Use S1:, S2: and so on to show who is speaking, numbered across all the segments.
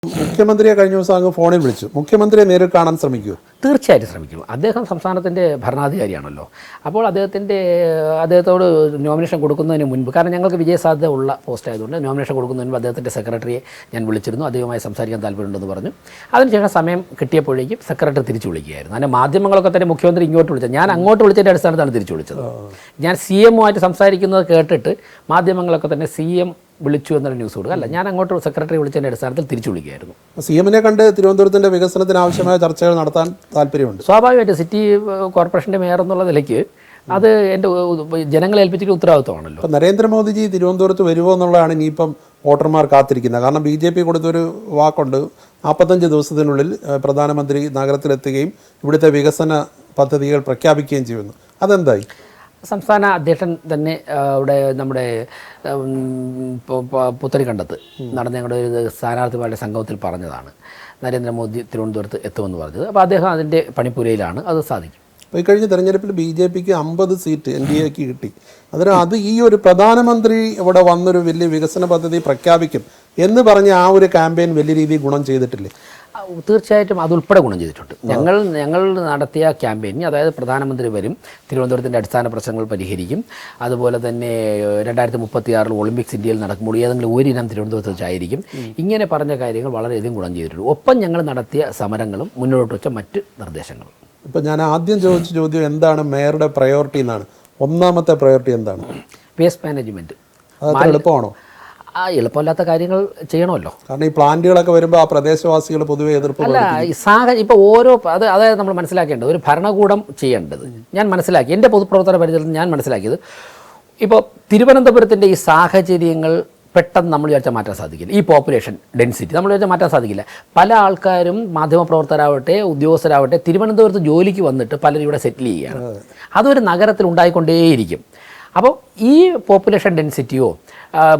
S1: മുഖ്യമന്ത്രിയെ കഴിഞ്ഞ ദിവസം അങ്ങ് ഫോണിൽ വിളിച്ചു. മുഖ്യമന്ത്രിയെ നേരിൽ കാണാൻ ശ്രമിക്കൂ.
S2: തീർച്ചയായിട്ടും ശ്രമിക്കും. അദ്ദേഹം സംസ്ഥാനത്തിൻ്റെ ഭരണാധികാരിയാണല്ലോ. അപ്പോൾ അദ്ദേഹത്തോട് നോമിനേഷൻ കൊടുക്കുന്നതിന് മുൻപ്, കാരണം ഞങ്ങൾക്ക് വിജയസാധ്യത ഉള്ള പോസ്റ്റ് ആയതുകൊണ്ട് നോമിനേഷൻ കൊടുക്കുന്നതിന് മുൻപ് അദ്ദേഹത്തിൻ്റെ സെക്രട്ടറിയെ ഞാൻ വിളിച്ചിരുന്നു. അദ്ദേഹവുമായി സംസാരിക്കാൻ താല്പര്യമുണ്ടെന്ന് പറഞ്ഞു. അതിനുശേഷം സമയം കിട്ടിയപ്പോഴേക്കും സെക്രട്ടറി തിരിച്ചു വിളിക്കുകയായിരുന്നു. അങ്ങനെ മാധ്യമങ്ങളൊക്കെ തന്നെ മുഖ്യമന്ത്രി ഇങ്ങോട്ട് വിളിച്ചത്, ഞാൻ അങ്ങോട്ട് വിളിച്ചതിൻ്റെ അടിസ്ഥാനത്താണ് തിരിച്ചു വിളിച്ചത്. ഞാൻ CM ആയിട്ട് സംസാരിക്കുന്നത് കേട്ടിട്ട് മാധ്യമങ്ങളൊക്കെ തന്നെ CM വിളിച്ചു എന്നൊരു ന്യൂസ് കൊടുക്കുക. അല്ല, ഞാൻ അങ്ങോട്ട് സെക്രട്ടറി വിളിച്ചതിൻ്റെ അടിസ്ഥാനത്തിൽ തിരിച്ചു വിളിക്കുകയായിരുന്നു.
S1: CM-നെ കണ്ട് തിരുവനന്തപുരത്തിൻ്റെ വികസനത്തിന് ആവശ്യമായ ചർച്ചകൾ നടത്താൻ താല്പര്യമുണ്ട്.
S2: സ്വാഭാവികമായിട്ട് സിറ്റി കോർപ്പറേഷൻ്റെ മേയർ എന്നുള്ള നിലയ്ക്ക് അത് എൻ്റെ ജനങ്ങളെ ഏൽപ്പിച്ചിട്ട് ഉത്തരവാദിത്വമാണല്ലോ.
S1: ഇപ്പം നരേന്ദ്രമോദിജി തിരുവനന്തപുരത്ത് വരുമോ എന്നുള്ളതാണ് ഇനിയിപ്പം വോട്ടർമാർ കാത്തിരിക്കുന്നത്. കാരണം BJP കൊടുത്തൊരു വാക്കുണ്ട്, 45 ദിവസത്തിനുള്ളിൽ പ്രധാനമന്ത്രി നഗരത്തിലെത്തുകയും ഇവിടുത്തെ വികസന പദ്ധതികൾ പ്രഖ്യാപിക്കുകയും ചെയ്യുന്നു. അതെന്തായി?
S2: സംസ്ഥാന അധ്യക്ഷൻ തന്നെ ഇവിടെ നമ്മുടെ പുത്തരിക്കണ്ടത്ത് നടന്ന ഞങ്ങളുടെ ഒരു സ്ഥാനാർത്ഥിമാരുടെ സംഗമത്തിൽ പറഞ്ഞതാണ് നരേന്ദ്രമോദി തിരുവനന്തപുരത്ത് എത്തുമെന്ന് പറഞ്ഞത്. അപ്പോൾ അദ്ദേഹം അതിൻ്റെ പണിപ്പുരയിലാണ്, അത് സാധിക്കും.
S1: അപ്പോൾ ഈ കഴിഞ്ഞ തെരഞ്ഞെടുപ്പിൽ BJPക്ക് 50 സീറ്റ് NDAക്ക് കിട്ടി. അതിന് അത് ഈ ഒരു പ്രധാനമന്ത്രി ഇവിടെ വന്നൊരു വലിയ വികസന പദ്ധതി പ്രഖ്യാപിക്കും എന്ന് പറഞ്ഞ് ആ ഒരു ക്യാമ്പയിൻ വലിയ രീതിയിൽ ഗുണം ചെയ്തിട്ടില്ലേ?
S2: തീർച്ചയായിട്ടും അതുൾപ്പെടെ ഗുണം ചെയ്തിട്ടുണ്ട്. ഞങ്ങൾ നടത്തിയ ക്യാമ്പയിൻ, അതായത് പ്രധാനമന്ത്രി വരും, തിരുവനന്തപുരത്തിൻ്റെ അടിസ്ഥാന പ്രശ്നങ്ങൾ പരിഹരിക്കും, അതുപോലെ തന്നെ 2036 ഒളിമ്പിക്സ് ഇന്ത്യയിൽ നടക്കുമ്പോൾ ഏതെങ്കിലും ഒരിനം തിരുവനന്തപുരത്ത് വെച്ചായിരിക്കും, ഇങ്ങനെ പറഞ്ഞ കാര്യങ്ങൾ വളരെയധികം ഗുണം ചെയ്തിട്ടുണ്ട്. ഒപ്പം ഞങ്ങൾ നടത്തിയ സമരങ്ങളും മുന്നോട്ട് വെച്ച മറ്റ് നിർദ്ദേശങ്ങളും.
S1: ഇപ്പം ഞാൻ ആദ്യം ചോദിച്ച ചോദ്യം എന്താണ് മേയറുടെ പ്രയോറിറ്റി എന്നാണ്. ഒന്നാമത്തെ പ്രയോറിറ്റി എന്താണ്?
S2: Waste management.
S1: അത് എളുപ്പമാണോ?
S2: എളുപ്പമില്ലാത്ത കാര്യങ്ങൾ ചെയ്യണമല്ലോ.
S1: കാരണം ഈ പ്ലാന്റുകളൊക്കെ വരുമ്പോൾ ആ പ്രദേശവാസികൾ പൊതുവെ എതിർപ്പ്.
S2: അല്ല, ഈ ഇപ്പോൾ ഓരോ അതായത് നമ്മൾ മനസ്സിലാക്കേണ്ടത് ഒരു ഭരണകൂടം ചെയ്യേണ്ടത്, ഞാൻ മനസ്സിലാക്കി എൻ്റെ പൊതുപ്രവർത്തന പരിധിയിൽ ഞാൻ മനസ്സിലാക്കിയത്, ഇപ്പോൾ തിരുവനന്തപുരത്തിൻ്റെ ഈ സാഹചര്യങ്ങൾ പെട്ടെന്ന് നമ്മൾ വിചാരിച്ചാൽ മാറ്റാൻ സാധിക്കില്ല. ഈ പോപ്പുലേഷൻ ഡെൻസിറ്റി നമ്മൾ വിചാരിച്ചാൽ മാറ്റാൻ സാധിക്കില്ല. പല ആൾക്കാരും മാധ്യമപ്രവർത്തകരാവട്ടെ ഉദ്യോഗസ്ഥരാവട്ടെ തിരുവനന്തപുരത്ത് ജോലിക്ക് വന്നിട്ട് പലരും ഇവിടെ സെറ്റിൽ ചെയ്യുകയാണ്. അതൊരു നഗരത്തിൽ ഉണ്ടായിക്കൊണ്ടേയിരിക്കും. അപ്പോൾ ഈ പോപ്പുലേഷൻ ഡെൻസിറ്റിയോ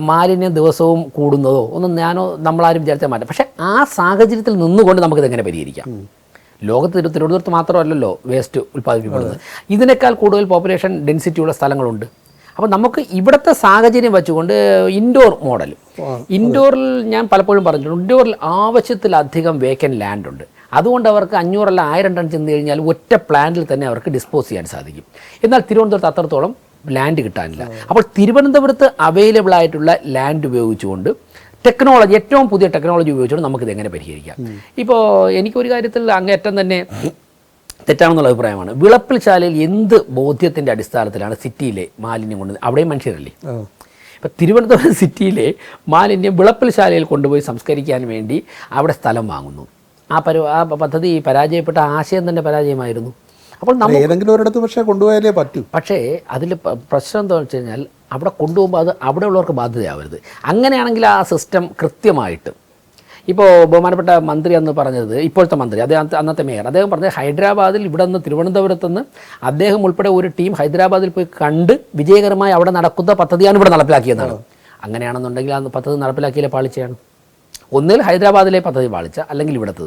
S2: മാലിന്യം ദിവസവും കൂടുന്നതോ ഒന്നും നമ്മളാരും വിചാരിച്ചാൽ മാറ്റാം. പക്ഷേ ആ സാഹചര്യത്തിൽ നിന്നുകൊണ്ട് നമുക്കിതെങ്ങനെ പരിഹരിക്കാം? ലോകത്ത് തിരുവനന്തപുരത്ത് മാത്രമല്ലല്ലോ വേസ്റ്റ് ഉൽപ്പാദിപ്പിക്കപ്പെടുന്നത്. ഇതിനേക്കാൾ കൂടുതൽ പോപ്പുലേഷൻ ഡെൻസിറ്റിയുള്ള സ്ഥലങ്ങളുണ്ട്. അപ്പോൾ നമുക്ക് ഇവിടുത്തെ സാഹചര്യം വെച്ചുകൊണ്ട് ഇൻഡോർ മോഡൽ, ഇൻഡോറിൽ ഞാൻ പലപ്പോഴും പറഞ്ഞിട്ടുണ്ട്, ഇൻഡോറിൽ ആവശ്യത്തിലധികം വേക്കൻറ്റ് ലാൻഡ് ഉണ്ട്. അതുകൊണ്ട് അവർക്ക് 500 അല്ല 1000 ടൺ ചെന്ന് കഴിഞ്ഞാൽ ഒറ്റ പ്ലാന്റിൽ തന്നെ അവർക്ക് ഡിസ്പോസ് ചെയ്യാൻ സാധിക്കും. എന്നാൽ തിരുവനന്തപുരത്ത് അത്രത്തോളം ലാൻഡ് കിട്ടാനില്ല. അപ്പോൾ തിരുവനന്തപുരത്ത് അവൈലബിൾ ആയിട്ടുള്ള ലാൻഡ് ഉപയോഗിച്ചുകൊണ്ട് ടെക്നോളജി, ഏറ്റവും പുതിയ ടെക്നോളജി ഉപയോഗിച്ചുകൊണ്ട് നമുക്കിത് എങ്ങനെ പരിഹരിക്കാം? ഇപ്പോൾ എനിക്കൊരു കാര്യത്തിൽ അങ്ങേറ്റം തന്നെ തെറ്റാണെന്നുള്ള അഭിപ്രായമാണ്. വിളപ്പിൽ ശാലയിൽ എന്ത് ബോധ്യത്തിൻ്റെ അടിസ്ഥാനത്തിലാണ് സിറ്റിയിലെ മാലിന്യം കൊണ്ടുവന്നത്? അവിടെയും മനുഷ്യരല്ലേ. ഇപ്പം തിരുവനന്തപുരം സിറ്റിയിലെ മാലിന്യം വിളപ്പിൽ ശാലയിൽ കൊണ്ടുപോയി സംസ്കരിക്കാൻ വേണ്ടി അവിടെ സ്ഥലം വാങ്ങുന്നു. ആ പദ്ധതി പരാജയപ്പെട്ട ആശയം തന്നെ പരാജയമായിരുന്നു. അപ്പോൾ നമ്മൾ
S1: ഏതെങ്കിലും ഒരിടത്ത് പക്ഷേ കൊണ്ടുപോയാലേ പറ്റൂ.
S2: പക്ഷേ അതിൽ പ്രശ്നം എന്താണെന്ന് വെച്ച് കഴിഞ്ഞാൽ അവിടെ കൊണ്ടുപോകുമ്പോൾ അത് അവിടെയുള്ളവർക്ക് ബാധ്യതയാവരുത്. അങ്ങനെയാണെങ്കിൽ ആ സിസ്റ്റം കൃത്യമായിട്ട്, ഇപ്പോൾ ബഹുമാനപ്പെട്ട മന്ത്രി എന്ന് പറഞ്ഞത്, ഇപ്പോഴത്തെ മന്ത്രി, അന്നത്തെ മേയർ, അദ്ദേഹം പറഞ്ഞത് ഹൈദരാബാദിൽ ഇവിടെ നിന്ന് തിരുവനന്തപുരത്ത് നിന്ന് അദ്ദേഹം ഉൾപ്പെടെ ഒരു ടീം ഹൈദരാബാദിൽ പോയി കണ്ട് വിജയകരമായി അവിടെ നടക്കുന്ന പദ്ധതിയാണ് ഇവിടെ നടപ്പിലാക്കിയതാണ്. അങ്ങനെയാണെന്നുണ്ടെങ്കിൽ ആ പദ്ധതി നടപ്പിലാക്കിയാലേ പാളിച്ചയാണ്. ഒന്നിൽ ഹൈദരാബാദിലെ പദ്ധതി പാളിച്ച, അല്ലെങ്കിൽ ഇവിടുത്തത്.